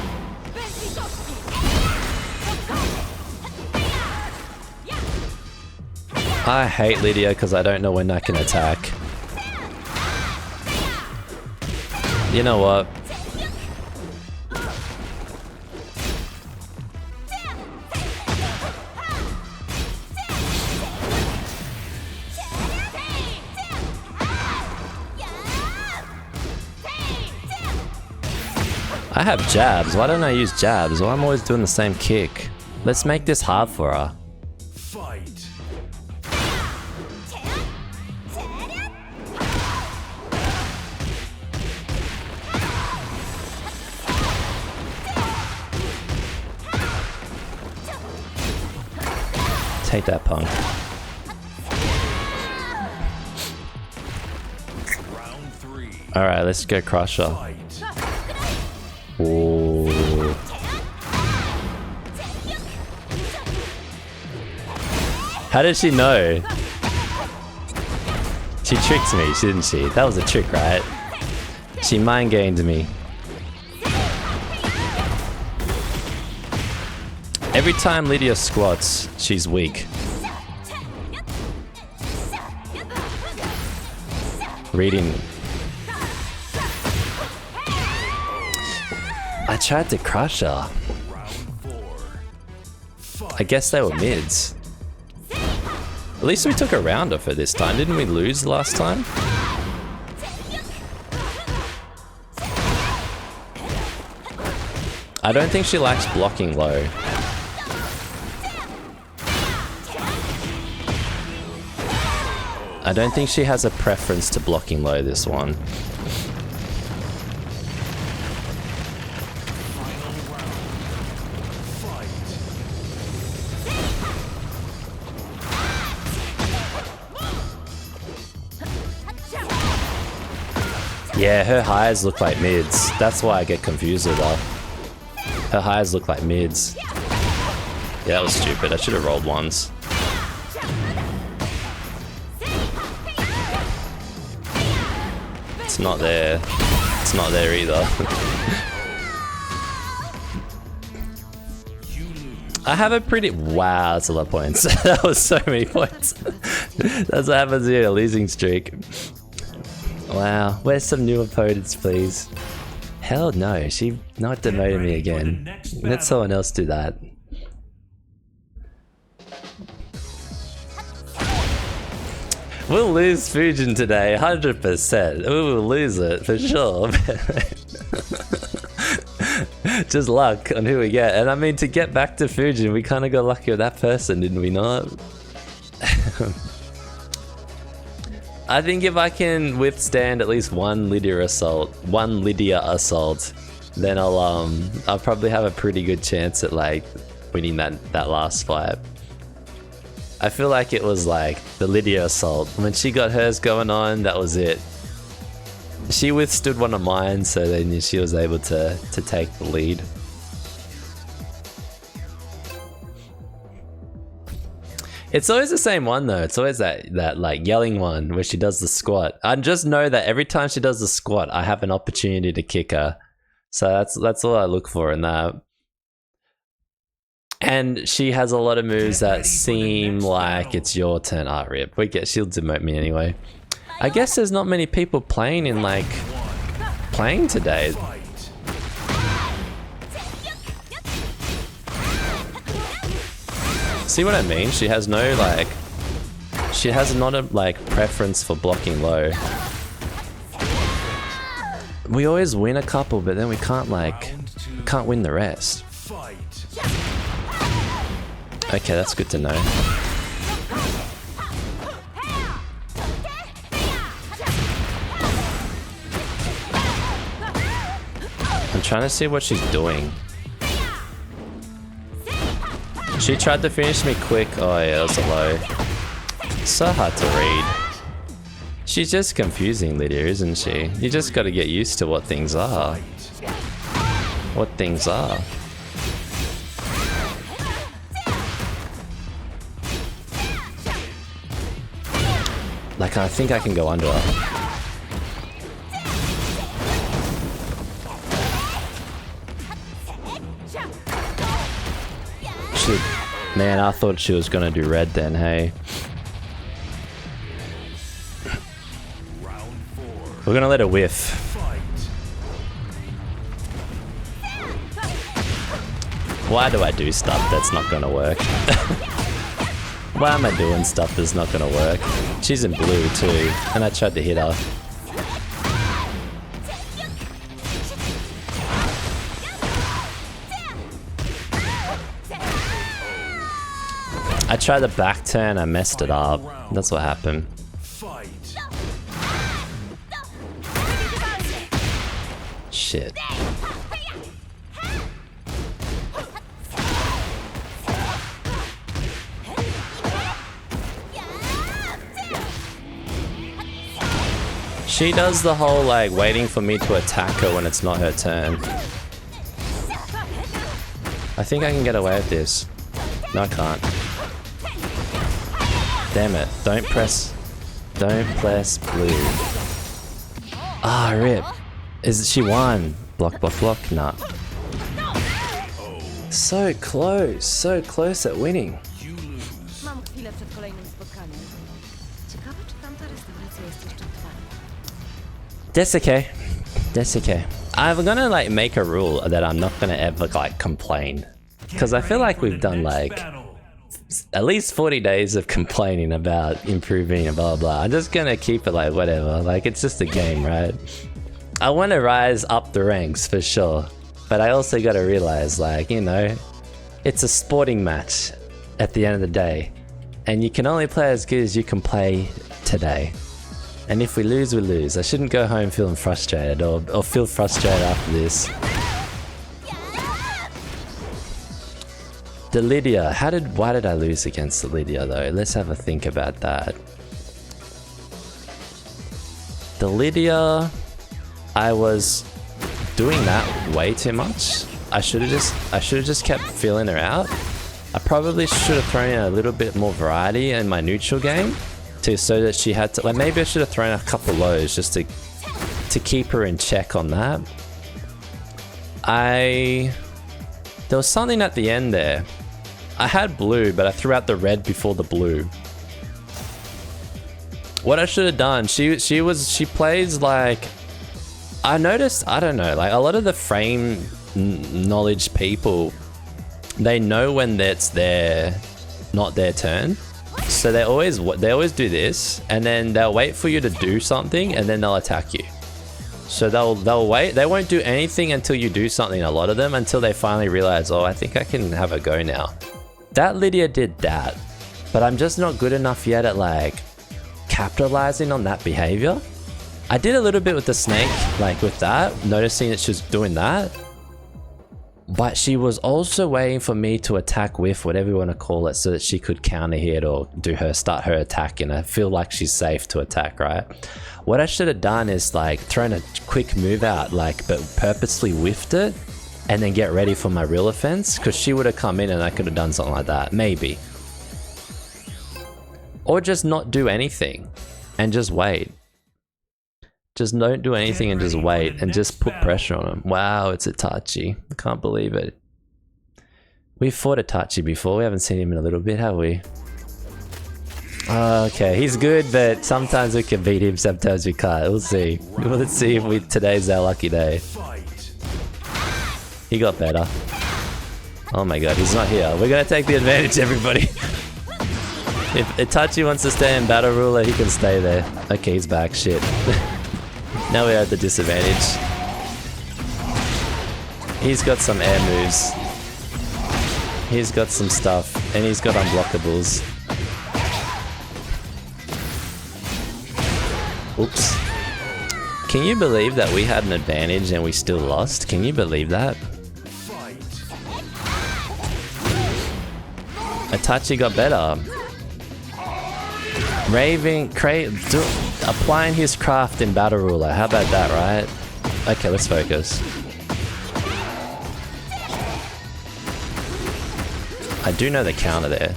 I hate Lydia because I don't know when I can attack. You know what? I have jabs. Why don't I use jabs? Well, I'm always doing the same kick. Let's make this hard for her. Take that, punk. Alright, let's go Crusher. Fight. Ooh. How did she know? She tricked me, didn't she? That was a trick, right? She mind gamed me. Every time Lydia squats, she's weak. Reading. I tried to crush her. I guess they were mids. At least we took a round off her this time. Didn't we lose last time? I don't think she likes blocking low. I don't think she has a preference to blocking low this one. Yeah, her highs look like mids. That's why I get confused with her. Her highs look like mids. Yeah, that was stupid. I should have rolled ones. It's not there. It's not there either. I have a pretty... Wow, that's a lot of points. That was so many points. That's what happens in a losing streak. Wow, where's some new opponents, please? Hell no, she not demoted me again. Let someone else do that. We'll lose Fujin today, 100%. We will lose it, for sure. Just luck on who we get. And I mean, to get back to Fujin, we kind of got lucky with that person, didn't we not? I think if I can withstand at least one Lydia assault, then I'll probably have a pretty good chance at like winning that last fight. I feel like it was like the Lydia assault. When she got hers going on, that was it. She withstood one of mine, so then she was able to take the lead. It's always the same one though. It's always that like yelling one where she does the squat. I just know that every time she does the squat, I have an opportunity to kick her. So that's all I look for in that. And she has a lot of moves that seem like it's your turn. Ah, rip. She'll demote me anyway. I guess there's not many people playing today. See what I mean? She has no like... She has not a like preference for blocking low. We always win a couple, but then we can't win the rest. Okay, that's good to know. I'm trying to see what she's doing. She tried to finish me quick. Oh yeah, that was a low. So hard to read. She's just confusing, Lydia, isn't she? You just gotta get used to what things are. What things are. Like, I think I can go under her. Man, I thought she was gonna do red then, hey. We're gonna let her whiff. Why do I do stuff that's not gonna work? Why am I doing stuff that's not gonna work? She's in blue too, and I tried to hit her. I tried the back turn, I messed it up. That's what happened. Shit. She does the whole like waiting for me to attack her when it's not her turn. I think I can get away with this. No, I can't. Damn it. Don't press blue. Ah, rip. She won. Block, block, block. Nah. So close at winning. Mam chwilę przed kolejnym spotkaniem. Ciekawe, czy tamta restauracja jest jeszcze otwarta. That's okay. That's okay. I'm gonna like make a rule that I'm not gonna ever like complain. Because I feel like we've done like at least 40 days of complaining about improving and blah blah. I'm just gonna keep it like whatever. Like it's just a game, right? I want to rise up the ranks for sure. But I also gotta realize like, you know, it's a sporting match at the end of the day. And you can only play as good as you can play today. And if we lose, we lose. I shouldn't go home feeling frustrated or feel frustrated after this. The Lydia, why did I lose against the Lydia though? Let's have a think about that. The Lydia, I was doing that way too much. I should have just kept feeling her out. I probably should have thrown in a little bit more variety in my neutral game so that she had to, like, maybe I should have thrown a couple lows just to keep her in check on that. There was something at the end there. I had blue, but I threw out the red before the blue. What I should have done, she plays like, I noticed, I don't know, like a lot of the frame knowledge people, they know when it's not their turn. So they always do this, and then they'll wait for you to do something, and then they'll attack you. So they'll wait. They won't do anything until you do something. A lot of them, until they finally realize, oh, I think I can have a go now. That Lydia did that, but I'm just not good enough yet at like capitalizing on that behavior. I did a little bit with the snake, like with that, noticing that she was doing that. But she was also waiting for me to attack with whatever you want to call it so that she could counter hit or start her attack, and I feel like she's safe to attack, right? What I should have done is like thrown a quick move out, like, but purposely whiffed it and then get ready for my real offense, because she would have come in and I could have done something like that, maybe. Or just not do anything and just wait. Just don't do anything and just wait and just put pressure on him. Wow, it's Itachi. I can't believe it. We've fought Itachi before. We haven't seen him in a little bit, have we? Okay, he's good, but sometimes we can beat him, sometimes we can't. We'll see. Let's see if today's our lucky day. He got better. Oh my god, he's not here. We're gonna take the advantage, everybody. If Itachi wants to stay in Battle Ruler, he can stay there. Okay, he's back. Shit. Now we're at the disadvantage. He's got some air moves. He's got some stuff. And he's got unblockables. Oops. Can you believe that we had an advantage and we still lost? Can you believe that? Itachi got better. Applying his craft in Battle Ruler. How about that, right? Okay, let's focus. I do know the counter there.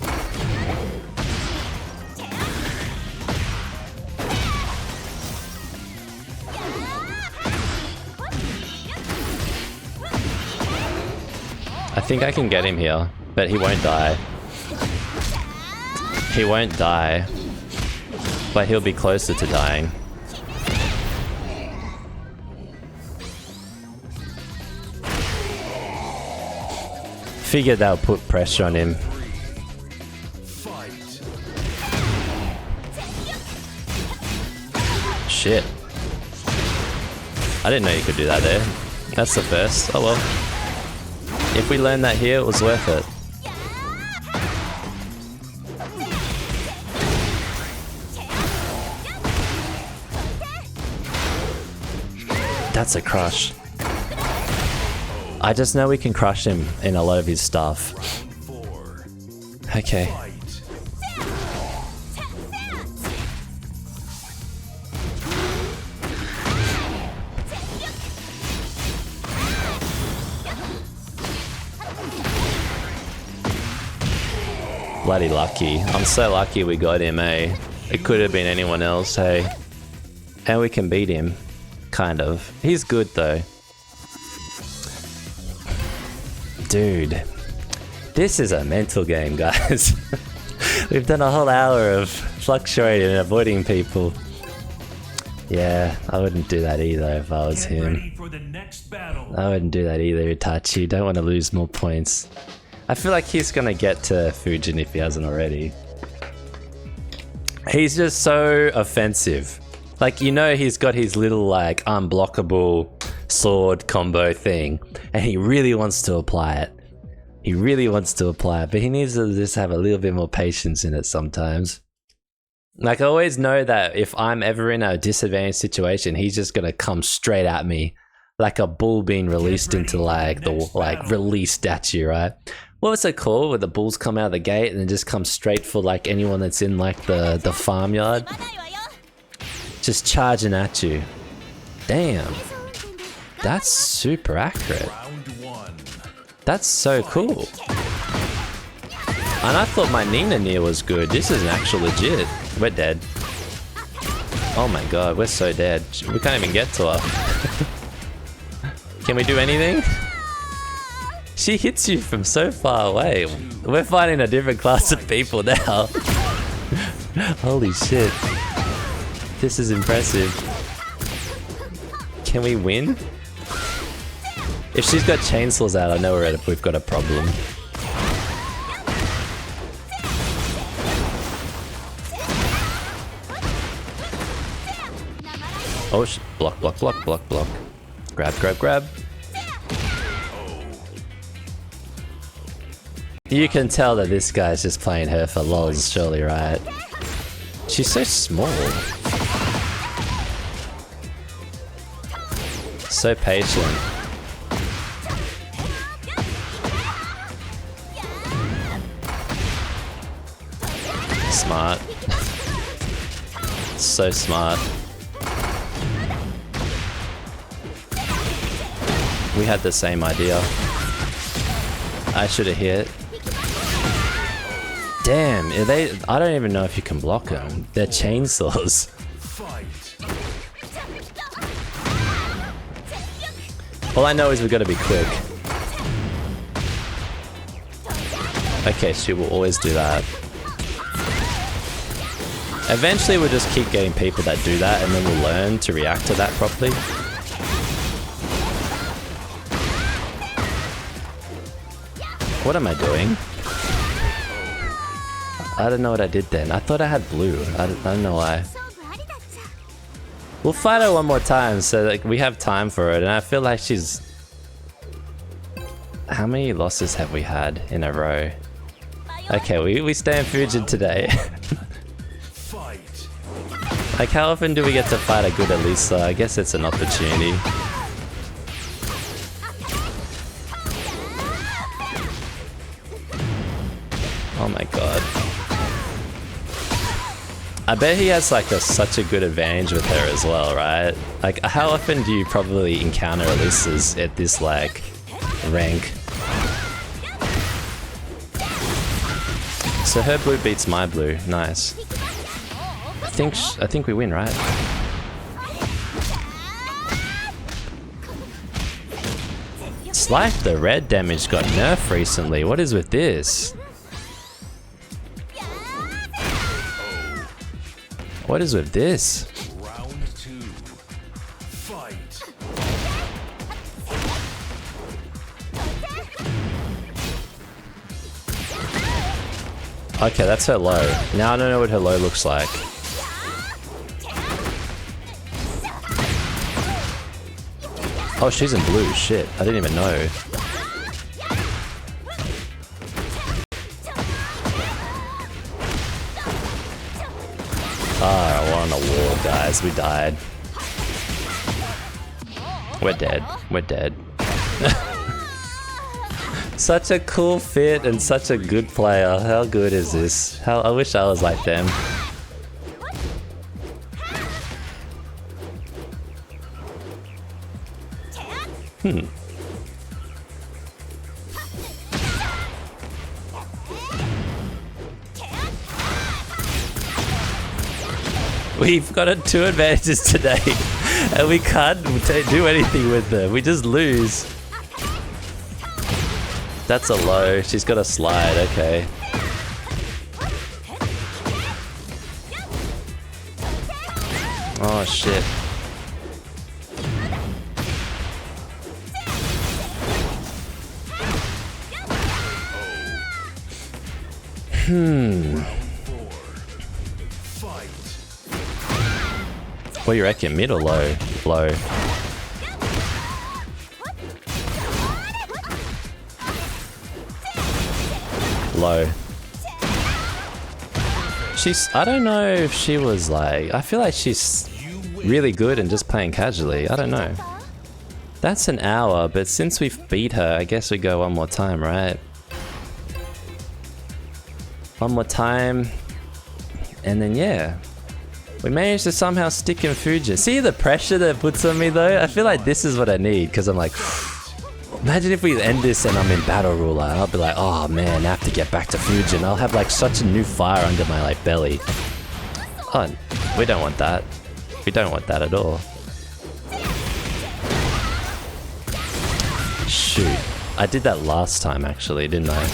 I think I can get him here, but he won't die. He won't die. But he'll be closer to dying. Figured that would put pressure on him. Shit. I didn't know you could do that there. That's the first. Oh well. If we learned that here, it was worth it. That's a crush. I just know we can crush him in a lot of his stuff. Okay. bloody lucky. I'm so lucky we got him, eh? It could have been anyone else, hey? And we can beat him. Kind of. He's good though. Dude. This is a mental game, guys. We've done a whole hour of fluctuating and avoiding people. Yeah, I wouldn't do that either if I was him. Ready for the next battle. I wouldn't do that either, Itachi. Don't want to lose more points. I feel like he's gonna get to Fujin if he hasn't already. He's just so offensive. Like, you know, he's got his little like unblockable sword combo thing, and he really wants to apply it. He really wants to apply it, but he needs to just have a little bit more patience in it sometimes. Like, I always know that if I'm ever in a disadvantaged situation, he's just gonna come straight at me like a bull being released into like the release statue, right? What was it called? Where the bulls come out of the gate and then just come straight for like anyone that's in like the farmyard? Just charging at you. Damn. That's super accurate. Round one. That's so cool. And I thought my Nina near was good. This is an actual legit. We're dead. Oh my god, we're so dead. We can't even get to her. Can we do anything? She hits you from so far away. We're fighting a different class of people now. Holy shit. This is impressive. Can we win? If she's got chainsaws out, I know we've got a problem. Oh, block, block, block, block, block. Grab, grab, grab. You can tell that this guy's just playing her for lols, surely, right? She's so small. So patient. Smart. So smart. We had the same idea. I should have hit. Damn, are they? I don't even know if you can block them. They're chainsaws. Fight. All I know is we've got to be quick. Okay, she will always do that. Eventually we'll just keep getting people that do that, and then we'll learn to react to that properly. What am I doing? I don't know what I did then. I thought I had blue. I don't know why. We'll fight her one more time so like we have time for it, and I feel like she's... How many losses have we had in a row? Okay, we stay in Fujin today. Fight. Like, how often do we get to fight a good Elisa? I guess it's an opportunity. Oh my god. I bet he has like such a good advantage with her as well, right? Like, how often do you probably encounter Elisas at this like rank? So her blue beats my blue. Nice. I think we win, right? It's like the red damage got nerfed recently. What is with this? What is with this? Round two. Fight. Okay, that's her low. Now I don't know what her low looks like. Oh, she's in blue. Shit, I didn't even know. Ah, we're on a wall, guys. We died. We're dead. We're dead. Such a cool fit and such a good player. How good is this? I wish I was like them. We've got 2 advantages today, and we can't do anything with them. We just lose. That's a low. She's got a slide. Okay. Oh shit. What do you reckon? Mid or low? Low. Low. I don't know if she was like, I feel like she's really good and just playing casually. I don't know. That's an hour, but since we've beat her, I guess we go one more time, right? One more time. And then yeah. We managed to somehow stick in Fujin. See the pressure that it puts on me though? I feel like this is what I need, because I'm like, imagine if we end this and I'm in Battle Ruler. I'll be like, oh man, I have to get back to Fujin. I'll have like such a new fire under my like belly. Oh, we don't want that. We don't want that at all. Shoot. I did that last time actually, didn't I?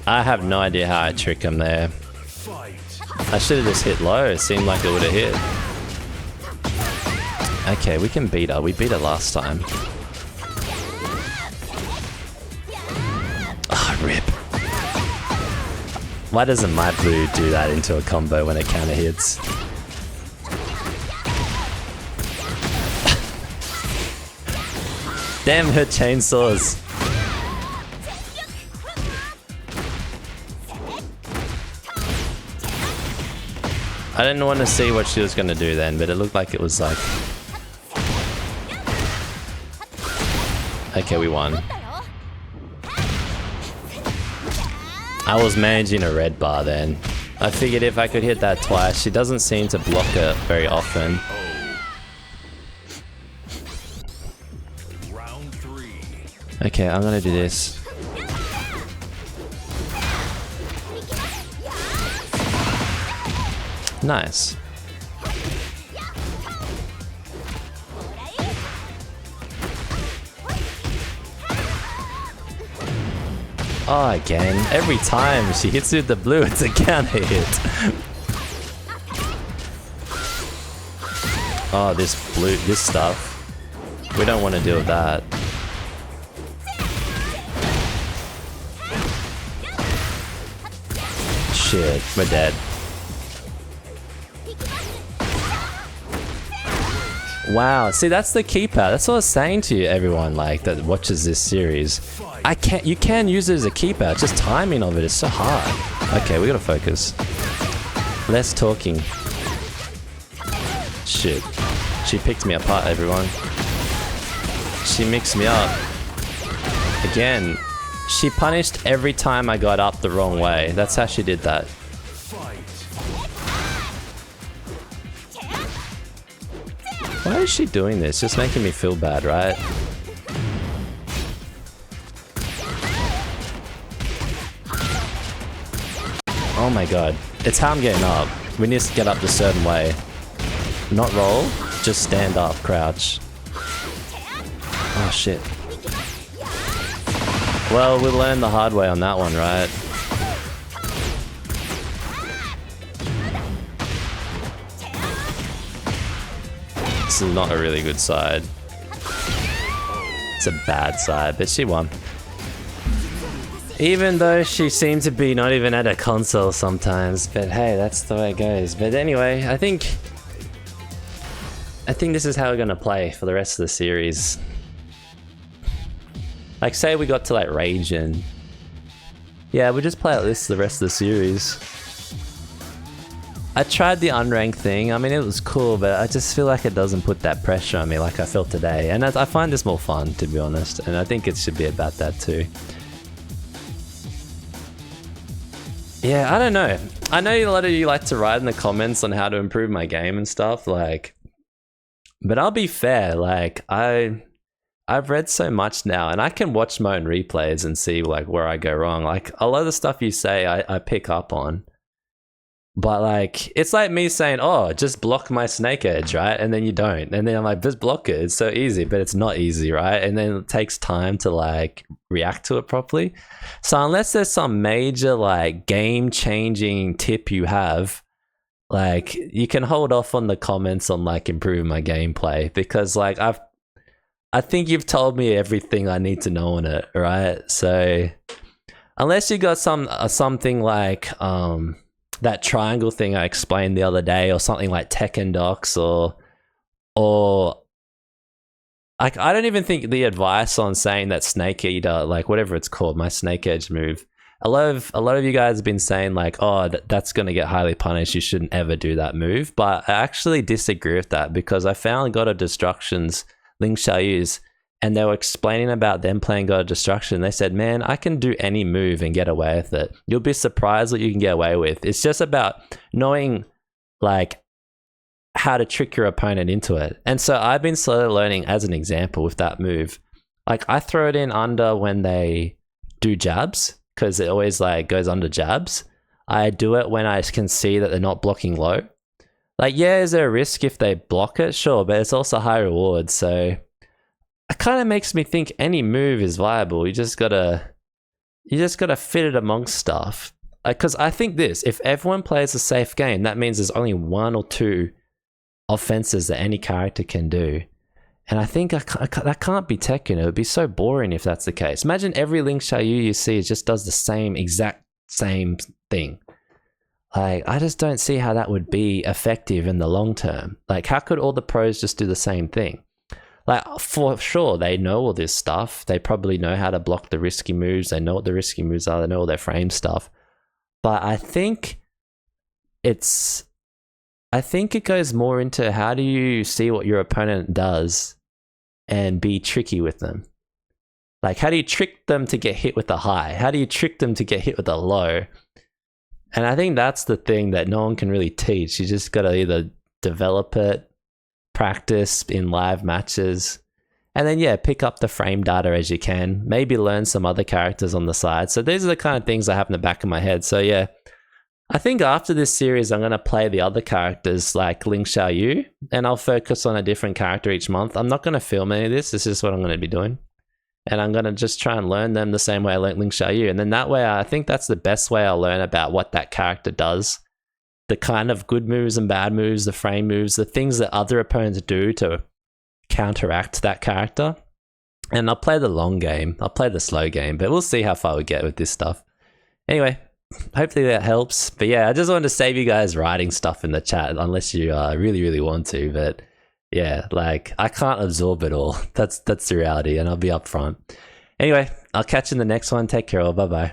I have no idea how I trick him there. I should have just hit low. It seemed like it would have hit. Okay, we can beat her. We beat her last time. Ah, rip. Why doesn't my blue do that into a combo when it counter hits? Damn her chainsaws. I didn't want to see what she was going to do then, but it looked like it was like... Okay, we won. I was managing a red bar then. I figured if I could hit that twice, she doesn't seem to block it very often. Okay, I'm gonna do this. Nice. Oh, again. Every time she hits you with the blue, it's a counter hit. Oh, this stuff. We don't want to deal with that. Shit, we're dead. Wow, see that's the keeper. That's what I was saying to you, everyone like that watches this series. You can use it as a keeper, it's just timing of it is so hard. Okay, we gotta focus. Less talking. Shit. She picked me apart, everyone. She mixed me up. Again, she punished every time I got up the wrong way. That's how she did that. Why is she doing this? Just making me feel bad, right? Oh my god. It's how I'm getting up. We need to get up the certain way. Not roll, just stand up, crouch. Oh shit. Well, we'll learn the hard way on that one, right? This is not a really good side. It's a bad side, but she won. Even though she seemed to be not even at a console sometimes, but hey, that's the way it goes. But anyway, I think this is how we're gonna play for the rest of the series. Like, say we got to like Rage and... Yeah, we'll just play like this the rest of the series. I tried the unranked thing, I mean it was cool, but I just feel like it doesn't put that pressure on me like I felt today. And I find this more fun, to be honest, and I think it should be about that too. Yeah, I don't know. I know a lot of you like to write in the comments on how to improve my game and stuff, like... But I'll be fair, like I've read so much now, and I can watch my own replays and see like where I go wrong. Like a lot of the stuff you say, I pick up on. But like it's like me saying, "Oh, just block my snake edge," right? And then you don't, and then I'm like, "Just block it. It's so easy," but it's not easy, right? And then it takes time to like react to it properly. So unless there's some major like game-changing tip you have, like you can hold off on the comments on like improving my gameplay, because like I think you've told me everything I need to know on it, right? So unless you got something like that triangle thing I explained the other day, or something like Tekken docs, or like I don't even think the advice on saying that snake eater, like whatever it's called, my snake edge move. A lot of you guys have been saying like, oh, that's going to get highly punished. You shouldn't ever do that move. But I actually disagree with that, because I found God of Destruction's Ling Xiaoyu's, and they were explaining about them playing God of Destruction. They said, man, I can do any move and get away with it. You'll be surprised what you can get away with. It's just about knowing like how to trick your opponent into it. And so I've been slowly learning, as an example with that move, like I throw it in under when they do jabs, because it always like goes under jabs. I do it when I can see that they're not blocking low. Like, yeah, is there a risk if they block it? Sure, but it's also high reward. So it kind of makes me think any move is viable. You just gotta fit it amongst stuff. Because I think this, if everyone plays a safe game, that means there's only one or two offenses that any character can do. And I think that can't be Tekken. It would be so boring if that's the case. Imagine every Ling Xiaoyu you see just does the exact same thing. Like, I just don't see how that would be effective in the long term. Like, how could all the pros just do the same thing? Like, for sure, they know all this stuff. They probably know how to block the risky moves. They know what the risky moves are. They know all their frame stuff. But I think it goes more into how do you see what your opponent does and be tricky with them. Like, how do you trick them to get hit with a high? How do you trick them to get hit with a low? And I think that's the thing that no one can really teach. You just got to either develop it, practice in live matches, and then, yeah, pick up the frame data as you can. Maybe learn some other characters on the side. So these are the kind of things I have in the back of my head. So, yeah, I think after this series, I'm going to play the other characters like Ling Xiaoyu, and I'll focus on a different character each month. I'm not going to film any of this. This is what I'm going to be doing. And I'm going to just try and learn them the same way I learned Ling Xiaoyu. And then that way, I think that's the best way I'll learn about what that character does. The kind of good moves and bad moves, the frame moves, the things that other opponents do to counteract that character. And I'll play the long game. I'll play the slow game. But we'll see how far we get with this stuff. Anyway, hopefully that helps. But yeah, I just wanted to save you guys writing stuff in the chat, unless you really, really want to. But yeah, like I can't absorb it all. That's the reality, and I'll be upfront. Anyway, I'll catch you in the next one. Take care all. Bye bye.